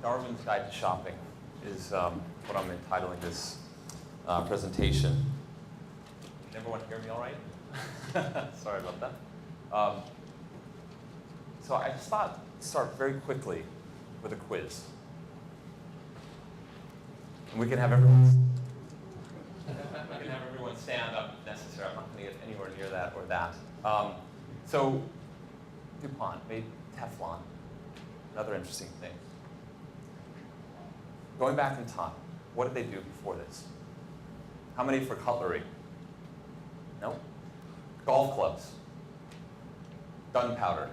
Darwin's Guide to Shopping is what I'm entitling this presentation. Can everyone hear me all right? Sorry about that. So I just thought to start very quickly with a quiz. And we can have everyone stand up if necessary. I'm not going to get anywhere near that or that. So DuPont made Teflon, another interesting thing. Going back in time, what did they do before this? How many for cutlery? No? Golf clubs, gunpowder,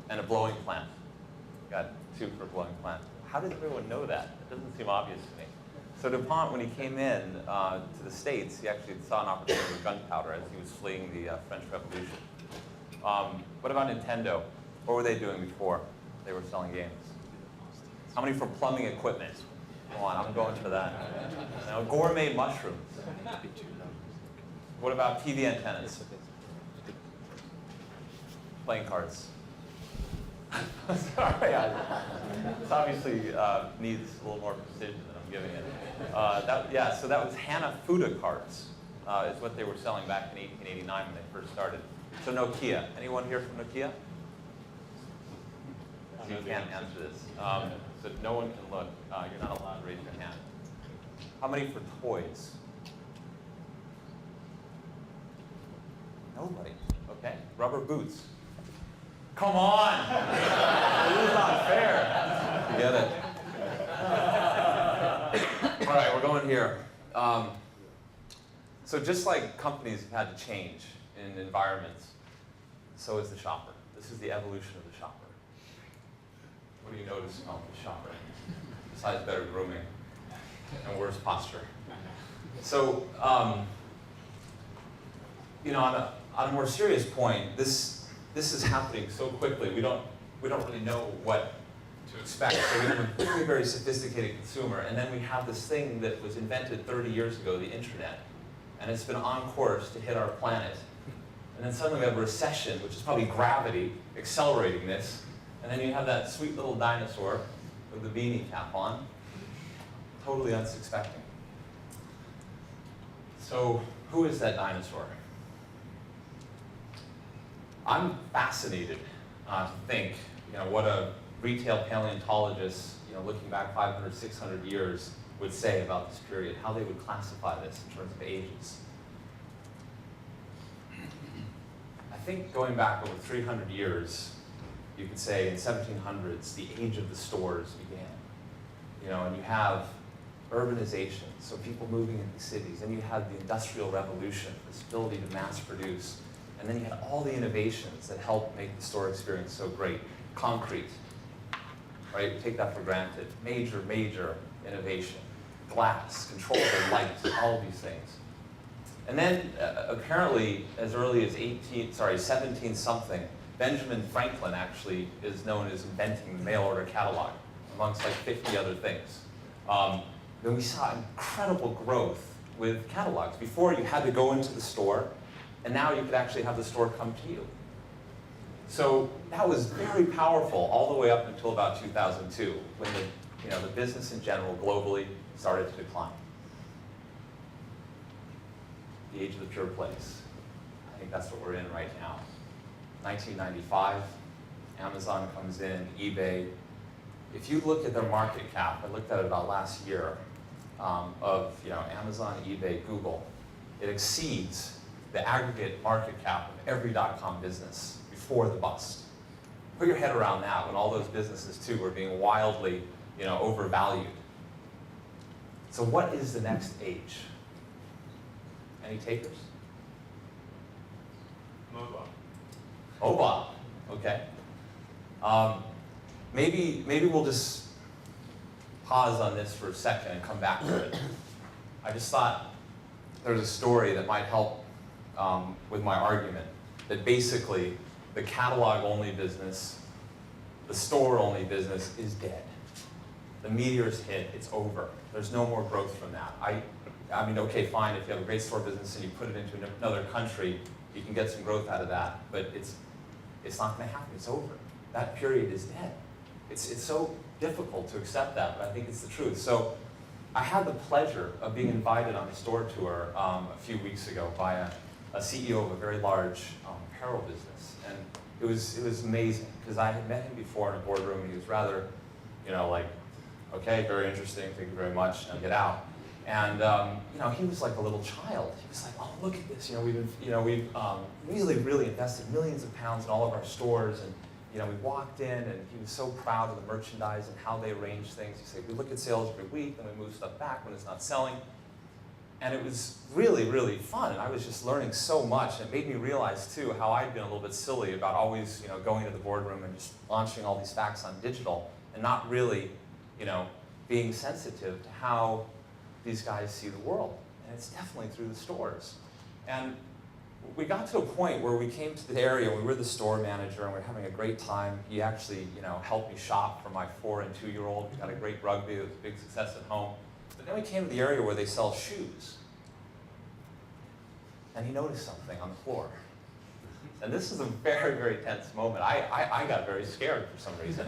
and a blowing plant. Got 2 for a blowing plant. How did everyone know that? It doesn't seem obvious to me. So DuPont, when he came in to the States, he actually saw an opportunity with gunpowder as he was fleeing the French Revolution. What about Nintendo? What were they doing before they were selling games? How many for plumbing equipment? Come on, I'm going for that. Now, gourmet mushrooms. What about TV antennas? Playing cards. Sorry, this obviously needs a little more precision than I'm giving it. So that was Hanafuda cards, is what they were selling back in 1889 when they first started. So Nokia. Anyone here from Nokia? You can't answer this. So no one can look. You're not allowed to raise your hand. How many for toys? Nobody. Okay. Rubber boots. Come on! This is not fair. Forget it. All right, we're going here. So just like companies have had to change in environments, so is the shopper. This is the evolution of the shopper. What do you notice about the shopper? Besides better grooming and worse posture. So, on a more serious point, this is happening so quickly. We don't really know what to expect. So we have a very, very sophisticated consumer, and then we have this thing that was invented 30 years ago, the internet, and it's been on course to hit our planet. And then suddenly we have a recession, which is probably gravity accelerating this. And then you have that sweet little dinosaur with the beanie cap on, totally unsuspecting. So who is that dinosaur? I'm fascinated to think, what a retail paleontologist, looking back 500, 600 years would say about this period, how they would classify this in terms of ages. I think going back over 300 years, you could say in 1700s, the age of the stores began. And you have urbanization, so people moving into cities. Then you had the Industrial Revolution, this ability to mass produce. And then you had all the innovations that helped make the store experience so great. Concrete, right? We take that for granted. Major, major innovation. Glass, controllable light, all of these things. And then apparently, as early as 17-something, Benjamin Franklin actually is known as inventing the mail order catalog, amongst like 50 other things. Then we saw incredible growth with catalogs. Before, you had to go into the store, and now you could actually have the store come to you. So that was very powerful all the way up until about 2002, when the business in general globally started to decline. The age of the pure plays. I think that's what we're in right now. 1995, Amazon comes in, eBay. If you look at their market cap, I looked at it about last year, of Amazon, eBay, Google, it exceeds the aggregate market cap of every .com business before the bust. Put your head around that when all those businesses too were being wildly, overvalued. So what is the next age? Any takers? Mobile. Okay. Maybe we'll just pause on this for a second and come back to it. I just thought there's a story that might help with my argument, that basically the catalog-only business, the store-only business is dead. The meteor's hit, it's over. There's no more growth from that. I mean, okay, fine, if you have a great store business and you put it into another country, you can get some growth out of that, but it's not going to happen. It's over. That period is dead. It's so difficult to accept that, but I think it's the truth. So I had the pleasure of being invited on a store tour a few weeks ago by a CEO of a very large apparel business. And it was amazing, because I had met him before in a boardroom, and he was rather, like, okay, very interesting, thank you very much, and get out. And he was like a little child. He was like, oh, look at this. We've really invested millions of pounds in all of our stores, and we walked in, and he was so proud of the merchandise and how they arrange things. He said, we look at sales every week, and we move stuff back when it's not selling. And it was really, really fun, and I was just learning so much. And it made me realize, too, how I'd been a little bit silly about always, going to the boardroom and just launching all these facts on digital, and not really, being sensitive to how these guys see the world. And it's definitely through the stores. And we got to a point where we came to the area, we were the store manager, and we were having a great time. He actually, helped me shop for my 4- and 2-year-old. We got a great rugby, it was a big success at home. But then we came to the area where they sell shoes. And he noticed something on the floor. And this is a very, very tense moment. I got very scared for some reason.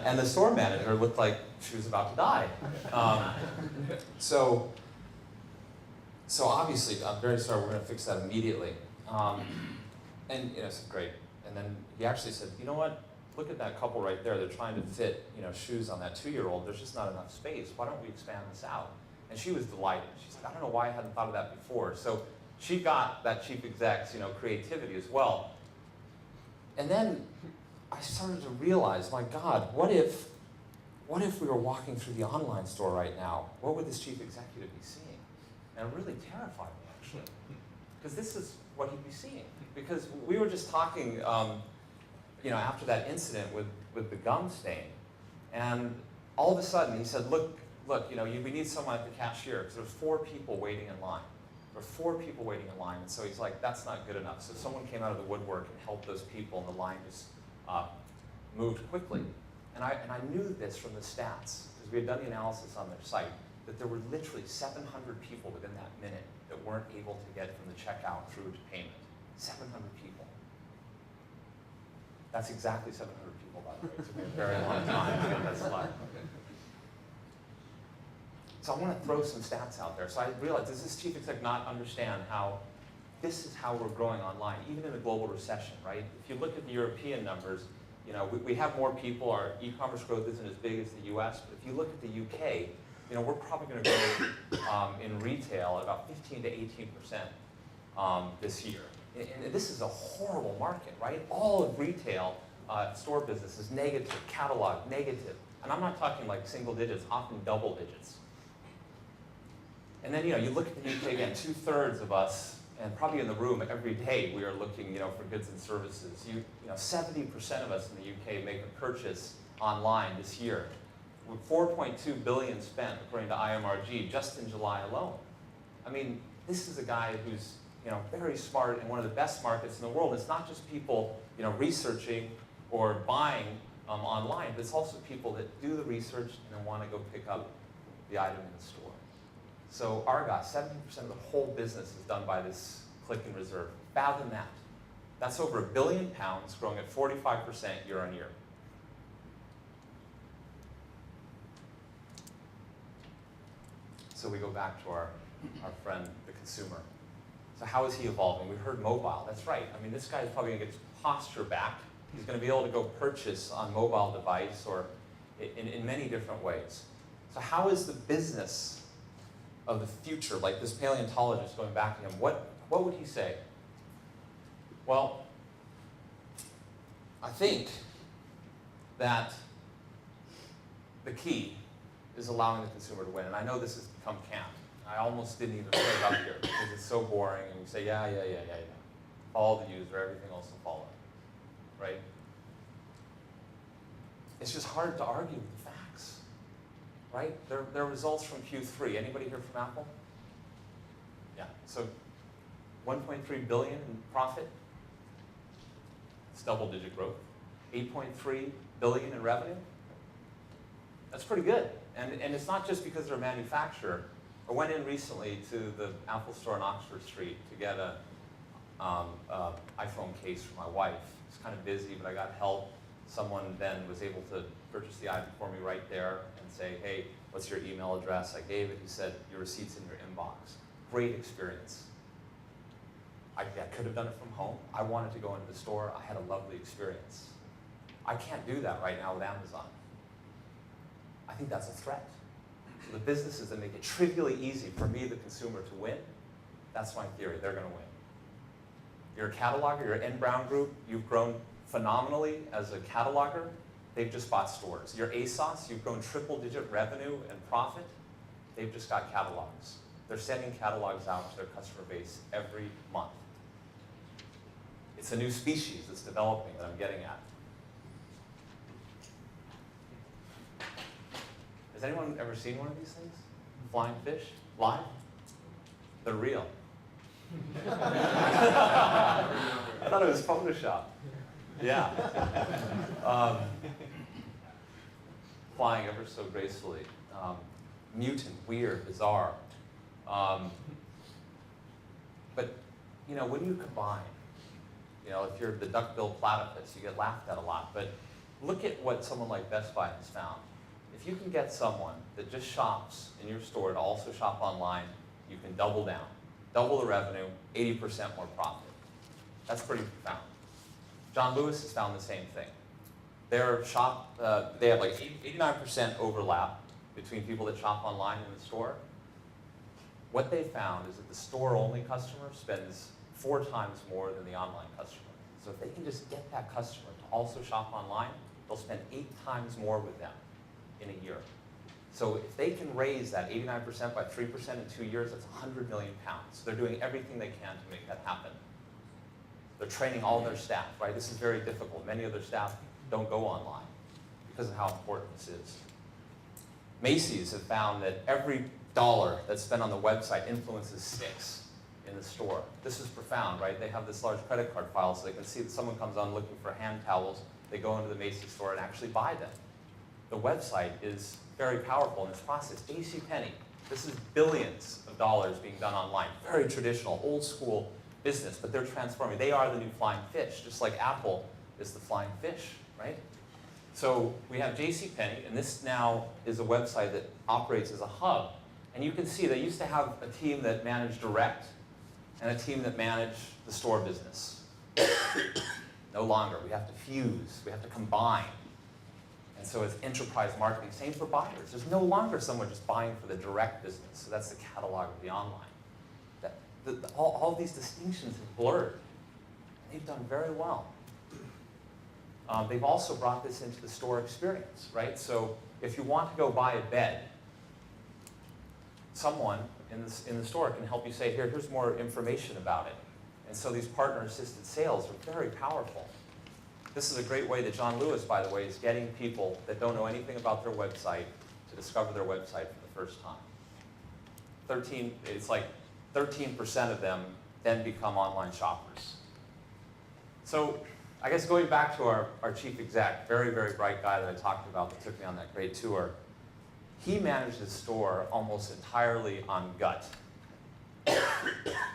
And the store manager looked like she was about to die. So obviously, I'm very sorry, we're going to fix that immediately. And it's great. And then he actually said, you know what? Look at that couple right there. They're trying to fit shoes on that 2-year-old. There's just not enough space. Why don't we expand this out? And she was delighted. She's like, I don't know why I hadn't thought of that before. So she got that chief exec's creativity as well. And then I started to realize, my God, what if we were walking through the online store right now? What would this chief executive be seeing? And it really terrified me, actually, because this is what he'd be seeing. Because we were just talking, after that incident with the gum stain, and all of a sudden he said, look, we need someone at the cashier, because there's 4 people waiting in line. There were 4 people waiting in line, and so he's like, that's not good enough. So someone came out of the woodwork and helped those people, and the line just moved quickly. And I knew this from the stats, because we had done the analysis on their site, that there were literally 700 people within that minute that weren't able to get from the checkout through to payment. 700 people. That's exactly 700 people, by the way. It took me a very long time to get that slide. So I want to throw some stats out there. So I realized, does this chief exec not understand how this is how we're growing online, even in a global recession, right? If you look at the European numbers, we have more people. Our e-commerce growth isn't as big as the US, but if you look at the UK, we're probably going to grow in retail at about 15 to 18% this year. And this is a horrible market, right? All of retail store business is negative, catalog negative. And I'm not talking like single digits, often double digits. And then, you look at the UK again, 2/3 of us, and probably in the room every day, we are looking, for goods and services. 70% of us in the UK make a purchase online this year, with 4.2 billion spent, according to IMRG, just in July alone. I mean, this is a guy who's, very smart in one of the best markets in the world. It's not just people, researching or buying online, but it's also people that do the research and then want to go pick up the item in the store. So Argos, 70% of the whole business is done by this click and reserve. Fathom that. That's over £1 billion, growing at 45% year on year. So we go back to our friend, the consumer. So how is he evolving? We heard mobile. That's right. I mean, this guy is probably going to get his posture back. He's going to be able to go purchase on mobile device or in many different ways. So how is the business of the future, like this paleontologist going back to him, what would he say? Well, I think that the key is allowing the consumer to win. And I know this has become camp. I almost didn't even put it up here because it's so boring, and we say, yeah. Follow the user, everything else will follow. Right? It's just hard to argue with the facts. Right? There are results from Q3. Anybody here from Apple? Yeah. So 1.3 billion in profit. It's double-digit growth. 8.3 billion in revenue. That's pretty good. And it's not just because they're a manufacturer. I went in recently to the Apple store on Oxford Street to get a iPhone case for my wife. It's kind of busy, but I got help. Someone then was able to purchase the item for me right there and say, hey, what's your email address? I gave it. He said, your receipt's in your inbox. Great experience. I could have done it from home. I wanted to go into the store. I had a lovely experience. I can't do that right now with Amazon. I think that's a threat. So the businesses that make it trivially easy for me, the consumer, to win, that's my theory. They're going to win. You're a cataloger, you're N Brown Group, you've grown phenomenally as a cataloger. They've just bought stores. Your ASOS, you've grown triple-digit revenue and profit. They've just got catalogs. They're sending catalogs out to their customer base every month. It's a new species that's developing that I'm getting at. Has anyone ever seen one of these things? Flying fish? Live? They're real. I thought it was Photoshop. Yeah. Flying ever so gracefully. Mutant, weird, bizarre. But, you know, when you combine, you know, if you're the duck-billed platypus, you get laughed at a lot. But look at what someone like Best Buy has found. If you can get someone that just shops in your store to also shop online, you can double down. Double the revenue, 80% more profit. That's pretty profound. John Lewis has found the same thing. Their shop, they have like 89% overlap between people that shop online and the store. What they found is that the store-only customer spends 4 times more than the online customer. So if they can just get that customer to also shop online, they'll spend 8 times more with them in a year. So if they can raise that 89% by 3% in 2 years, that's 100 million pounds. So they're doing everything they can to make that happen. They're training all their staff, right? This is very difficult. Many of their staff don't go online because of how important this is. Macy's have found that every dollar that's spent on the website influences 6 in the store. This is profound, right? They have this large credit card file so they can see that someone comes on looking for hand towels. They go into the Macy's store and actually buy them. The website is very powerful in this process. JCPenney, this is billions of dollars being done online. Very traditional, old school business, but they're transforming. They are the new flying fish, just like Apple is the flying fish, right? So we have JCPenney, and this now is a website that operates as a hub. And you can see they used to have a team that managed direct and a team that managed the store business. No longer. We have to fuse. We have to combine. And so it's enterprise marketing. Same for buyers. There's no longer someone just buying for the direct business. So that's the catalog of the online. All these distinctions have blurred. They've done very well. They've also brought this into the store experience, right? So if you want to go buy a bed, someone in the store can help you say, here's more information about it. And so these partner-assisted sales are very powerful. This is a great way that John Lewis, by the way, is getting people that don't know anything about their website to discover their website for the first time. It's like 13% of them then become online shoppers. So I guess going back to our chief exec, very, very bright guy that I talked about that took me on that great tour, he managed his store almost entirely on gut.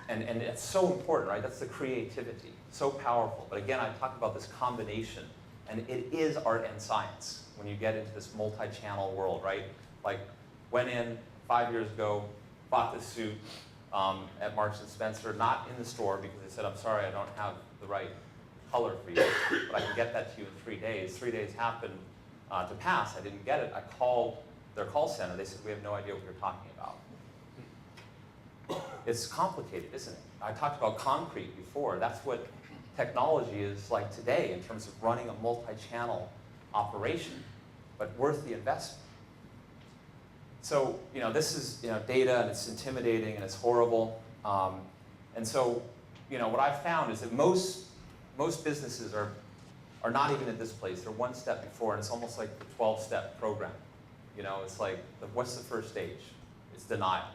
And it's so important, right? That's the creativity, so powerful. But again, I talked about this combination, and it is art and science when you get into this multi-channel world, right? Like, went in 5 years ago, bought this suit at Marks & Spencer, not in the store because they said, I'm sorry, I don't have the right color for you, but I can get that to you in 3 days. 3 days happened to pass. I didn't get it. I called their call center. They said, we have no idea what you're talking about. It's complicated, isn't it? I talked about concrete before. That's what technology is like today in terms of running a multi-channel operation, but worth the investment. So, this is, data, and it's intimidating, and it's horrible. And so, what I've found is that most businesses are not even at this place. They're one step before, and it's almost like the 12-step program. It's like, what's the first stage? It's denial.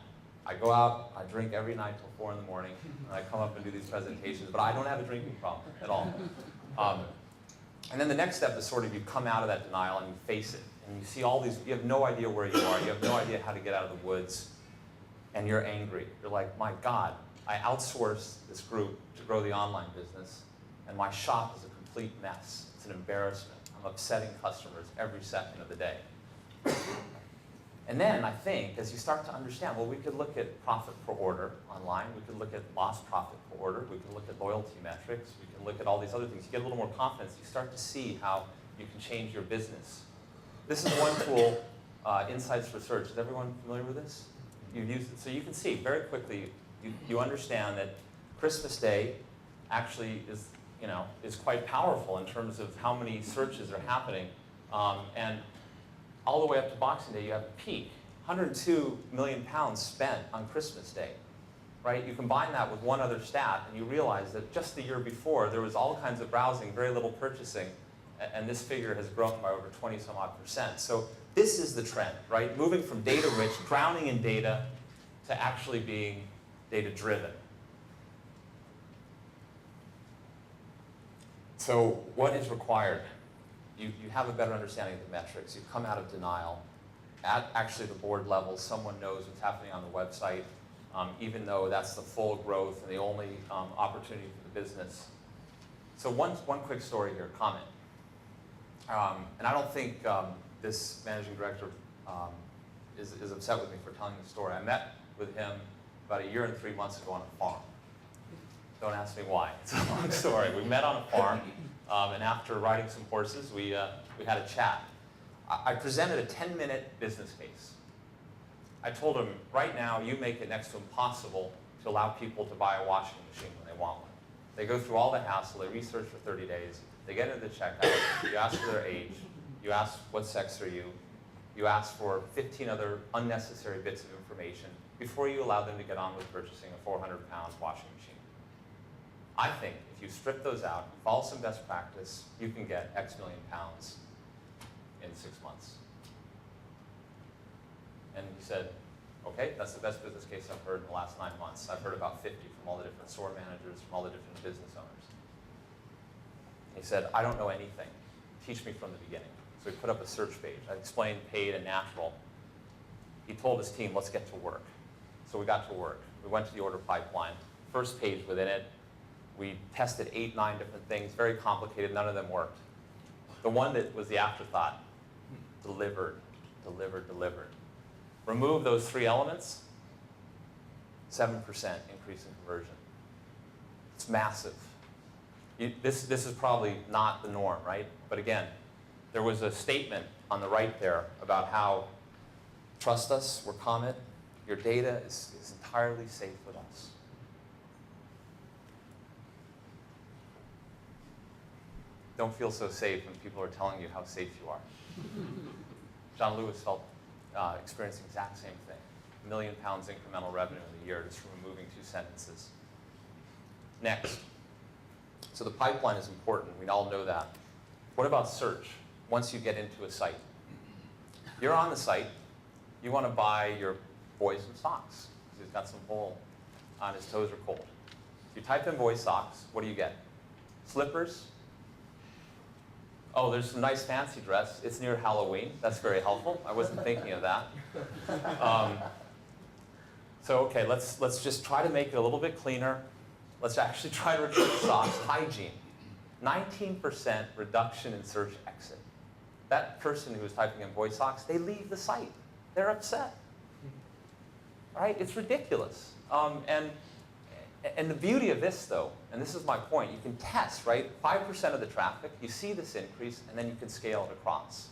I go out, I drink every night till 4 in the morning, and I come up and do these presentations, but I don't have a drinking problem at all. And then the next step is sort of you come out of that denial and you face it. And you see all these, you have no idea where you are, you have no idea how to get out of the woods, and you're angry. You're like, my God, I outsourced this group to grow the online business, and my shop is a complete mess. It's an embarrassment. I'm upsetting customers every second of the day. And then I think, as you start to understand, well, we could look at profit per order online. We could look at lost profit per order. We could look at loyalty metrics. We can look at all these other things. You get a little more confidence. You start to see how you can change your business. This is one tool, Insights for Search. Is everyone familiar with this? You've used it. So you can see very quickly, you understand that Christmas Day actually is quite powerful in terms of how many searches are happening. And all the way up to Boxing Day, you have a peak. 102 million pounds spent on Christmas Day, right? You combine that with one other stat, and you realize that just the year before, there was all kinds of browsing, very little purchasing, and this figure has grown by over 20-some-odd%. So this is the trend, right? Moving from data-rich, drowning in data, to actually being data-driven. So what is required? You have a better understanding of the metrics. You come out of denial. At actually the board level, someone knows what's happening on the website, even though that's the full growth and the only opportunity for the business. So one quick story here, comment. And I don't think this managing director is upset with me for telling the story. I met with him about 1 year and 3 months ago on a farm. Don't ask me why. It's a long story. We met on a farm. And after riding some horses, we had a chat. I presented a 10-minute business case. I told him, right now, you make it next to impossible to allow people to buy a washing machine when they want one. They go through all the hassle, they research for 30 days, they get into the checkout, you ask for their age, you ask what sex are you ask for 15 other unnecessary bits of information before you allow them to get on with purchasing a 400-pound washing machine. I think if you strip those out, follow some best practice, you can get X million pounds in 6 months. And he said, okay, that's the best business case I've heard in the last 9 months. I've heard about 50 from all the different store managers, from all the different business owners. He said, I don't know anything. Teach me from the beginning. So we put up a search page. I explained paid and natural. He told his team, let's get to work. So we got to work. We went to the order pipeline. First page within it, we tested 8, 9 different things, very complicated, none of them worked. The one that was the afterthought, delivered. Remove those 3 elements, 7% increase in conversion. It's massive. This is probably not the norm, right? But again, there was a statement on the right there about how, trust us, we're Comet, your data is entirely safe with us. Don't feel so safe when people are telling you how safe you are. John Lewis experienced the exact same thing. £1 million incremental revenue in a year just from removing 2 sentences. Next. So the pipeline is important. We all know that. What about search? Once you get into a site. You're on the site. You want to buy your boy some socks because he's got some wool on his toes are cold. You type in boy socks. What do you get? Slippers. Oh, there's some nice fancy dress. It's near Halloween. That's very helpful. I wasn't thinking of that. So okay, let's just try to make it a little bit cleaner. Let's actually try to return socks. Hygiene. 19% reduction in search exit. That person who was typing in boy socks, they leave the site. They're upset. Right? It's ridiculous. And the beauty of this, though, and this is my point, you can test, right? 5% of the traffic, you see this increase, and then you can scale it across.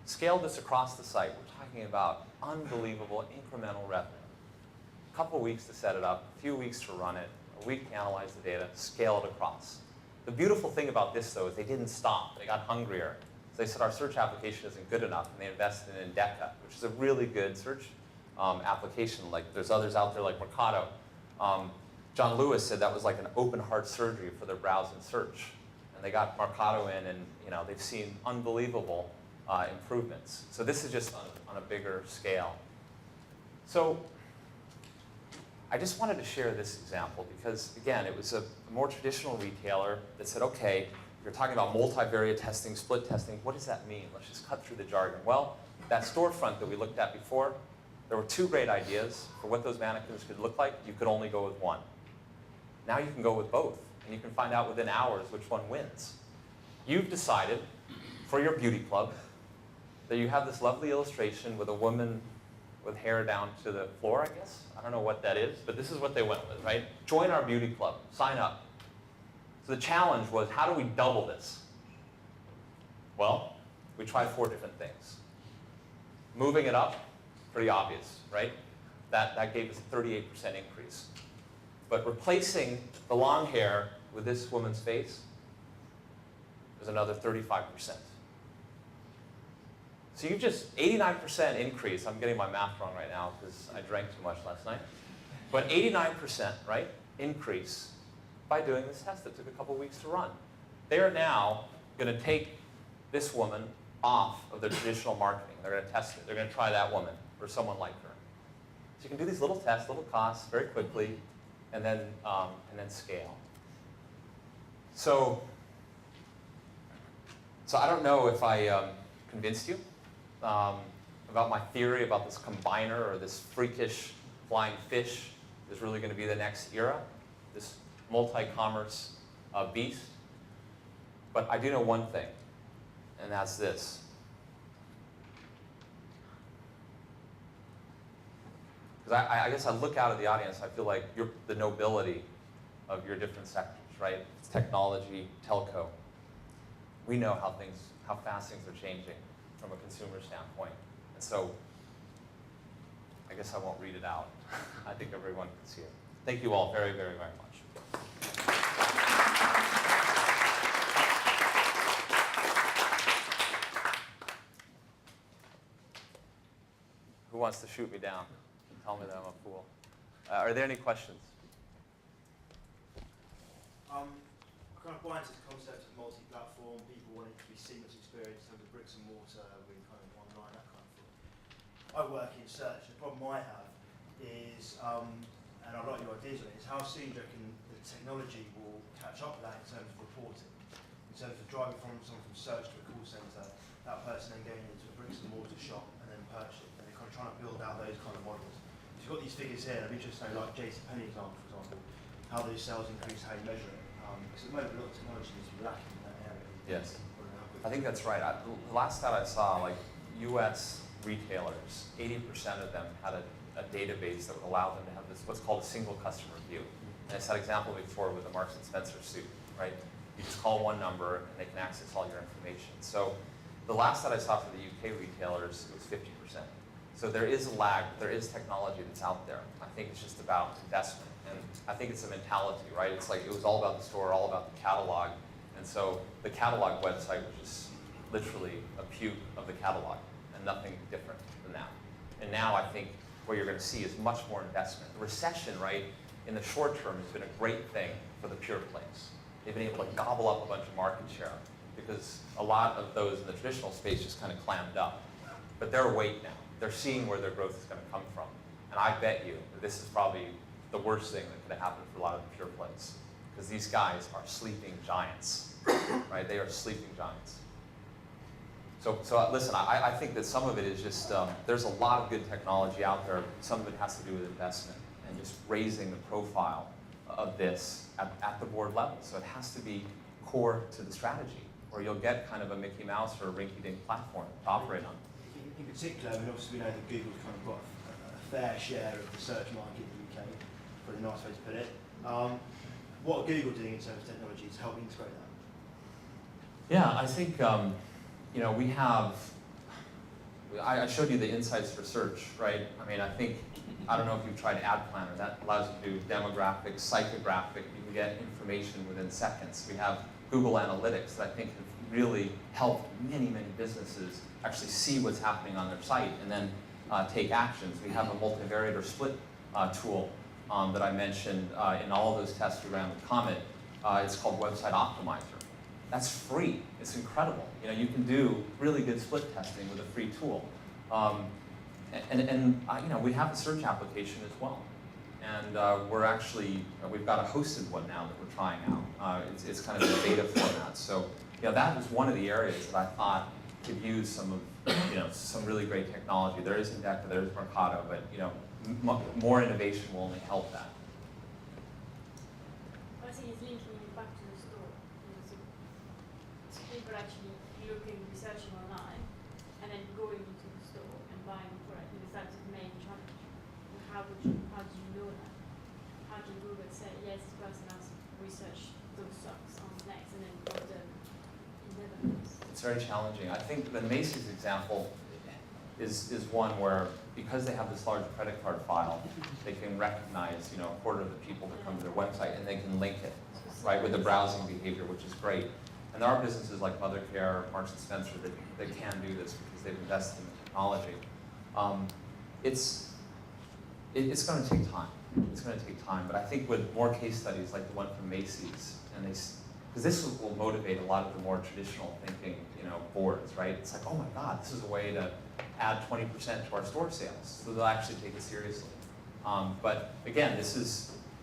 Scale this across the site. We're talking about unbelievable incremental revenue. A couple weeks to set it up, a few weeks to run it, a week to analyze the data, scale it across. The beautiful thing about this, though, is they didn't stop. They got hungrier. So they said, our search application isn't good enough, and they invested in Endeca, which is a really good search application. Like, there's others out there like Mercado. John Lewis said that was like an open heart surgery for their browse and search. And they got Mercado in, and they've seen unbelievable improvements. So this is just on a bigger scale. So I just wanted to share this example because, again, it was a more traditional retailer that said, okay, you're talking about multivariate testing, split testing. What does that mean? Let's just cut through the jargon. Well, that storefront that we looked at before, there were 2 great ideas for what those mannequins could look like. You could only go with one. Now you can go with both, and you can find out within hours which one wins. You've decided for your beauty club, that you have this lovely illustration with a woman with hair down to the floor, I guess. I don't know what that is, but this is what they went with, right? Join our beauty club, sign up. So the challenge was, how do we double this? Well, we tried 4 different things. Moving it up, pretty obvious, right? That gave us a 38% increase. But replacing the long hair with this woman's face was another 35%. So you just, 89% increase, I'm getting my math wrong right now because I drank too much last night, but 89%, right, increase by doing this test that took a couple weeks to run. They are now going to take this woman off of their traditional marketing. They're going to test it. They're going to try that woman or someone like her. So you can do these little tests, little costs, very quickly, and then scale. So I don't know if I convinced you about my theory about this combiner or this freakish flying fish is really going to be the next era, this multi-commerce beast. But I do know one thing, and that's this. Because I guess I look out at the audience, I feel like you're the nobility of your different sectors, right? It's technology, telco. We know how fast things are changing from a consumer standpoint. And so I guess I won't read it out. I think everyone can see it. Thank you all very, very, very much. Who wants to shoot me down? Tell me that I'm a fool. Are there any questions? Kind of buy into the concept of multi-platform, people wanting to be seamless experience in terms of bricks and mortar with kind of online, that kind of thing. I work in search. The problem I have is, and I like your ideas on it, is how soon do you reckon the technology will catch up with that in terms of reporting? In terms of driving from someone from search to a call centre, that person then going into a bricks and mortar shop and then purchasing, and they're kind of trying to build out those kind of models. So you've got these figures here, and I'd be interested to know, like JCPenney example, for example, how those sales increase, how you measure it. Because at the moment, a lot of technology is lacking in that area. Yes. I think that's right. The last stat I saw, like US retailers, 80% of them had a database that would allow them to have this, what's called a single customer view. And I said example before with the Marks and Spencer suit, right? You just call one number and they can access all your information. So the last that I saw for the UK retailers, it was 50%. So there is a lag, there is technology that's out there. I think it's just about investment. And I think it's a mentality, right? It's like it was all about the store, all about the catalog. And so the catalog website was just literally a puke of the catalog and nothing different than that. And now I think what you're going to see is much more investment. The recession, right, in the short term has been a great thing for the pure plays. They've been able to gobble up a bunch of market share because a lot of those in the traditional space just kind of clammed up. But they're awake now. They're seeing where their growth is going to come from. And I bet you that this is probably the worst thing that could have happened for a lot of the pure plays. Because these guys are sleeping giants, right? They are sleeping giants. So listen, I think that some of it is just, there's a lot of good technology out there. Some of it has to do with investment and just raising the profile of this at the board level. So it has to be core to the strategy, or you'll get kind of a Mickey Mouse or a rinky-dink platform to operate on. In particular, I mean, obviously we know that Google's kind of got a fair share of the search market in the UK, probably a nice way to put it. What are Google doing in terms of technology to help integrate that? Yeah, I think, we have, I showed you the insights for search, right? I mean, I don't know if you've tried Ad Planner. That allows you to do demographic, psychographic. You can get information within seconds. We have Google Analytics that I think have really helped many, many businesses actually see what's happening on their site and then take actions. We have a multivariate or split tool that I mentioned in all of those tests we ran with Comet. It's called Website Optimizer. That's free. It's incredible. You can do really good split testing with a free tool. We have a search application as well. And we've got a hosted one now that we're trying out. It's kind of in a beta format. So, that was one of the areas that I thought could use some really great technology. There is Indecca, there is Mercado, but, more innovation will only help that. I think it's linking back to the store. So people actually look looking, researching online, and then going into the store and buying the product, because that's the main challenge. And how do you know that? How can Google say, yes, this person has researched those socks on Next and then bought them in Netherlands? It's very challenging. I think the Macy's example is one where, because they have this large credit card file, they can recognize, a quarter of the people that come to their website, and they can link it, right, with the browsing behavior, which is great. And there are businesses like Mothercare, Marks and Spencer that can do this because they've invested in the technology. It's going to take time. It's going to take time, but I think with more case studies like the one from Macy's, and because this will motivate a lot of the more traditional thinking, boards, right? It's like, oh my God, this is a way to add 20% to our store sales, so they'll actually take it seriously. But again,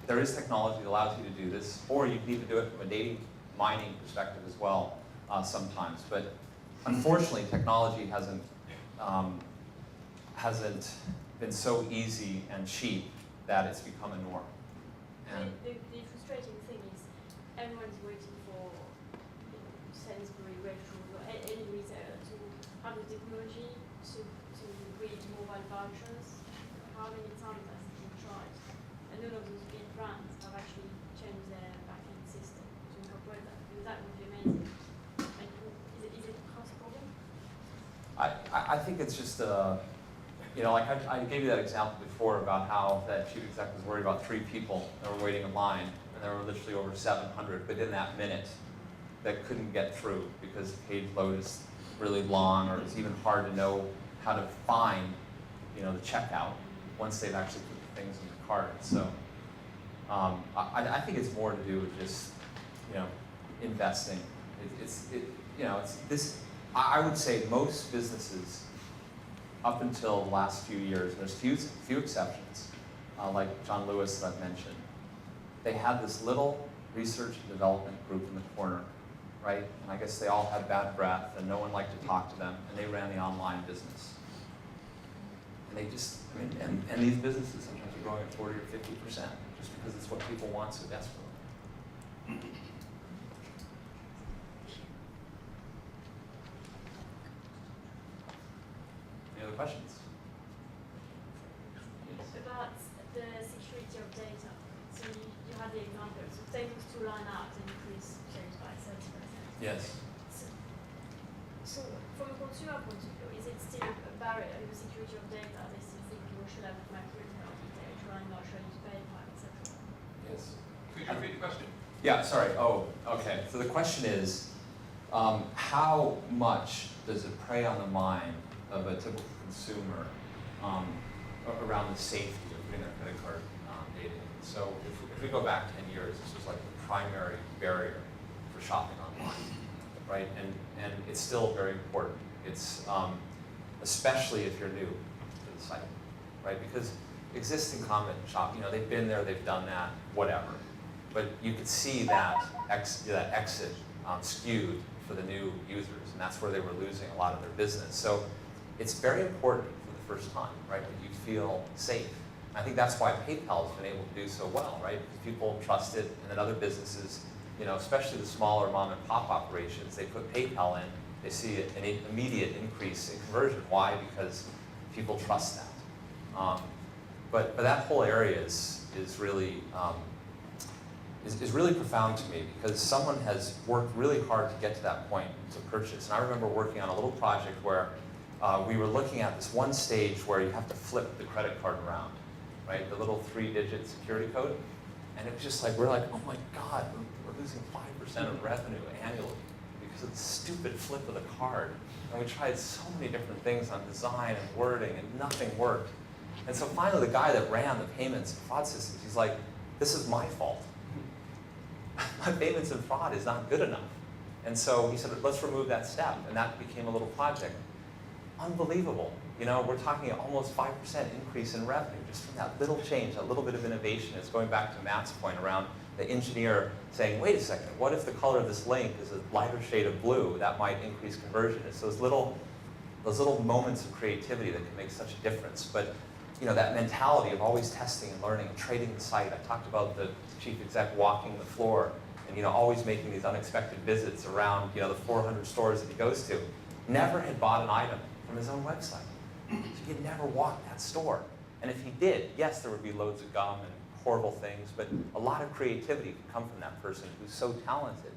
there is technology that allows you to do this, or you can even do it from a data mining perspective as well sometimes. But unfortunately, technology hasn't been so easy and cheap that it's become a norm. And The frustrating thing is everyone's waiting for Sainsbury, Waitrose, or any retailer to have the technology to read mobile vouchers. How many times has it been tried? And none of those big brands have actually changed their back-end system to incorporate that, because that would be amazing. Like, is it a cost problem? I think it's just like I gave you that example before about how that chief exec was worried about 3 people that were waiting in line, and there were literally over 700 within that minute that couldn't get through because the page load is really long, or it's even hard to know how to find, the checkout once they've actually put the things in the cart. So I think it's more to do with just, investing. I would say most businesses, up until the last few years, and there's few exceptions, like John Lewis that I've mentioned, they had this little research and development group in the corner, right? And I guess they all had bad breath, and no one liked to talk to them, and they ran the online business. And they just, and these businesses sometimes are growing at 40 or 50%, just because it's what people want so desperately. Any other questions? About the security of data. So you had the example. So things to line out and increase sales by 30%. Yes. So from a consumer point of view, is it still a barrier in the security of data? They still think people should have my retail details, trying not showing to PayPal, etc. Yes. Could you repeat the question? Yeah, sorry. Oh, okay. So the question is, how much does it prey on the mind of a typical consumer around the safety of putting their credit card data in? So if we go back 10 years, this was like the primary barrier for shopping online, right? And it's still very important. It's especially if you're new to the site, right? Because existing comment shop, they've been there, they've done that, whatever. But you could see that exit skewed for the new users, and that's where they were losing a lot of their business. So it's very important for the first time, right, that you feel safe. And I think that's why PayPal has been able to do so well, right? Because people trust it, and then other businesses, especially the smaller mom and pop operations, they put PayPal in, they see an immediate increase in conversion. Why? Because people trust that. But that whole area is really really profound to me, because someone has worked really hard to get to that point to purchase. And I remember working on a little project where we were looking at this one stage where you have to flip the credit card around, right? The little 3-digit security code. And it was just like, we're like, oh my God, we're losing 5% of revenue annually because of the stupid flip of the card. And we tried so many different things on design and wording, and nothing worked. And so finally, the guy that ran the payments and fraud systems, he's like, this is my fault. My payments and fraud is not good enough. And so he said, let's remove that step. And that became a little project. Unbelievable. We're talking almost 5% increase in revenue just from that little change, that little bit of innovation. It's going back to Matt's point around the engineer saying, wait a second, what if the color of this link is a lighter shade of blue? That might increase conversion. It's those little moments of creativity that can make such a difference. But that mentality of always testing and learning and trading the site. I talked about the chief exec walking the floor and always making these unexpected visits around the 400 stores that he goes to, never had bought an item from his own website. So he had never walked that store. And if he did, yes, there would be loads of gum and horrible things, but a lot of creativity could come from that person who's so talented.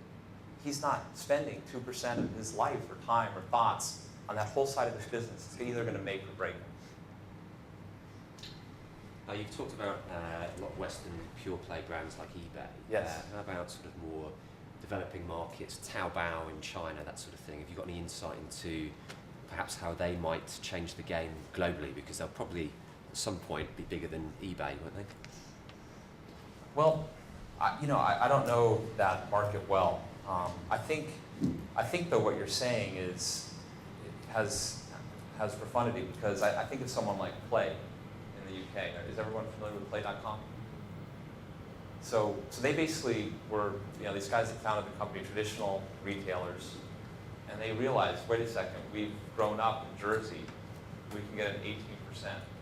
He's not spending 2% of his life or time or thoughts on that whole side of his business. It's either going to make or break him. You've talked about a lot of Western pure play brands like eBay. Yes. How about sort of more developing markets, Taobao in China, that sort of thing? Have you got any insight into perhaps how they might change the game globally? Because they'll probably at some point be bigger than eBay, won't they? Well, I don't know that market well. I think though what you're saying has profundity, because I think of someone like Play in the UK. Is everyone familiar with Play.com? So they basically were these guys that founded the company, traditional retailers, and they realized, wait a second, we've grown up in Jersey, we can get an 18%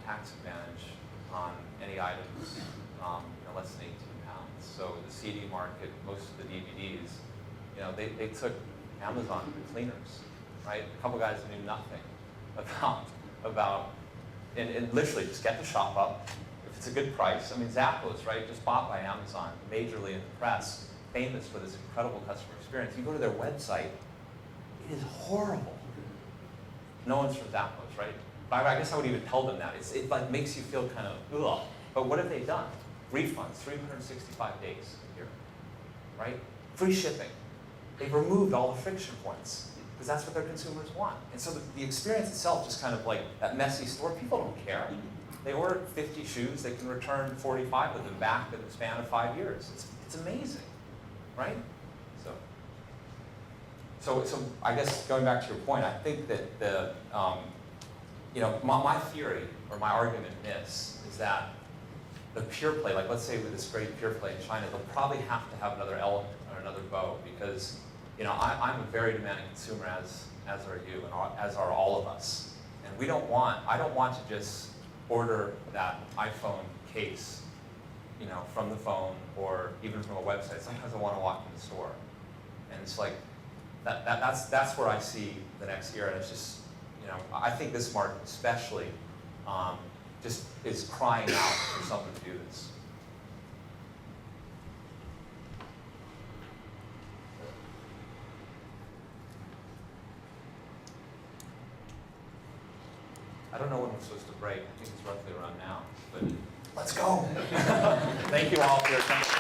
tax advantage on any items less than 18 pounds. So the CD market, most of the DVDs, they took Amazon cleaners, right? A couple guys who knew nothing about and literally just get the shop up. If it's a good price, Zappos, right? Just bought by Amazon, majorly in the press, famous for this incredible customer experience. You go to their website, it is horrible. No one's from Zappos, right? But I guess I would even tell them that. It like makes you feel kind of ugh. But what have they done? Refunds, 365 days a year, right? Free shipping. They've removed all the friction points because that's what their consumers want. And so the experience itself, just kind of like that messy store, people don't care. They order 50 shoes, they can return 45 of them back in the span of 5 years. It's amazing, right? So I guess going back to your point, I think that my theory or my argument in this is that the pure play, like let's say with this great pure play in China, they'll probably have to have another element or another bow because I'm a very demanding consumer, as are you, and as are all of us. And I don't want to just order that iPhone case, from the phone or even from a website. Sometimes I want to walk in the store, and it's like that's where I see the next year. And it's just I think this market especially just is crying out for someone to do this. I don't know when we're supposed to break. I think it's roughly around now, but let's go. Thank you all for your attention.